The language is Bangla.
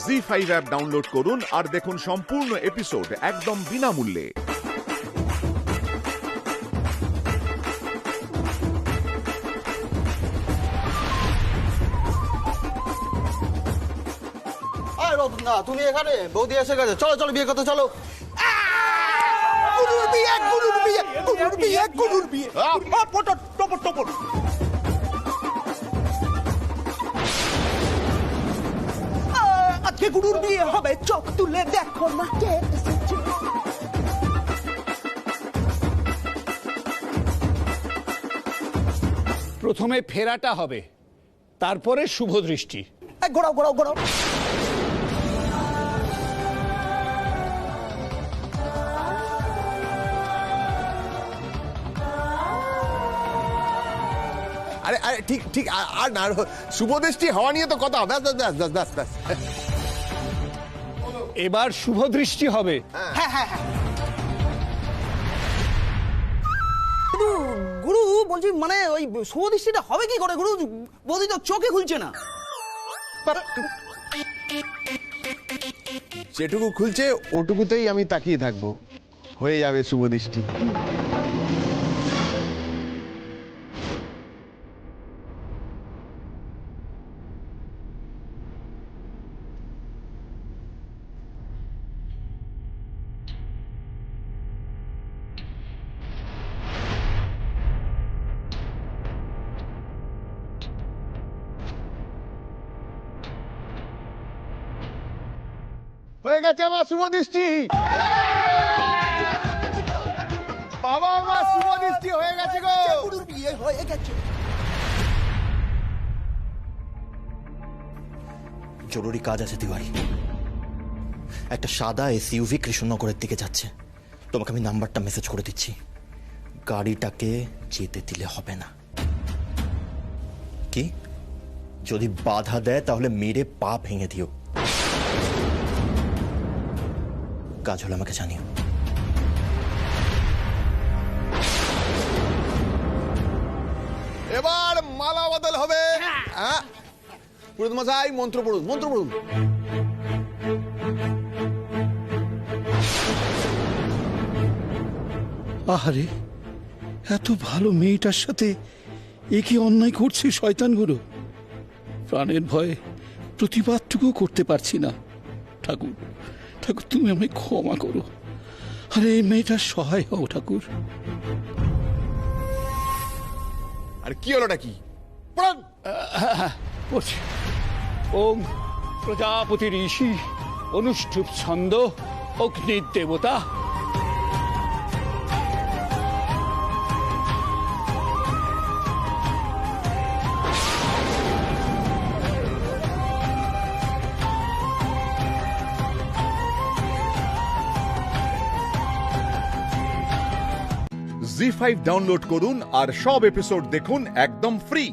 জি5 অ্যাপ ডাউনলোড করুন আর দেখুন সম্পূর্ণ এপিসোড একদম বিনামূল্যে। না তুমি এখানে বৌদি এসে গেছে, চলো চলো বিয়ে করতে চলো। আজকে গুরুর বিয়ে হবে, চোখ তুলে দেখো না কে এসেছে। প্রথমে ফেরাটা হবে, তারপরে শুভ দৃষ্টি। ঘোরাও ঘোরাও ঘোরাও। আরে আরে ঠিক ঠিক আর না, শুভদৃষ্টি হওয়া নিয়ে তো কথা। ব্যাস ব্যাস ব্যাস ব্যাস ব্যাস। এবার শুভ দৃষ্টি হবে। হ্যাঁ হ্যাঁ হ্যাঁ। কিন্তু গুরু বলছি, মানে ওই শুভদৃষ্টিটা হবে কি করে গুরু? বৌদি তো চোখে খুলছে না। যেটুকু খুলছে ওটুকুতেই আমি তাকিয়ে থাকবো, হয়ে যাবে শুভদৃষ্টি। হয়ে গেছে আমার শুভদৃষ্টি। বাবা, আমার শুভদৃষ্টি হয়ে গেছে গো। গুরুর বিয়ে হয়ে গেছে। জরুরি কাজ আছে তিওয়ারি। একটা সাদা এসইউভি কৃষ্ণনগরের দিকে যাচ্ছে। তোমাকে আমি নাম্বারটা মেসেজ করে দিচ্ছি। গাড়িটাকে যেতে দিলে হবে না। কি? যদি বাধা দেয় তাহলে মেরে পা ভেঙে দিও। কাজ হলে আমাকে জানিও। এবার মালা বদল হবে। হ্যাঁ, পুরোহিত মশাই মন্ত্র পড়ুন, মন্ত্র পড়ুন। আহারে, এত ভালো মেয়েটার সাথে এ কি অন্যায় করছে শয়তানগুলো! প্রাণের ভয়ে প্রতিবাদটুকু করতে পারছি না। ঠাকুর, ঠাকুর তুমি আমায় ক্ষমা করো। আরে এই মেয়েটার সহায় হও ঠাকুর। আর কি হলোটা কি? পড়ুন। পড়ছি। ওম প্রজাপতি ঋষি অনুষ্ঠুপ ছন্দ অগ্নি দেবতা জি5 ডাউনলোড করুন আর সব এপিসোড দেখুন একদম ফ্রি।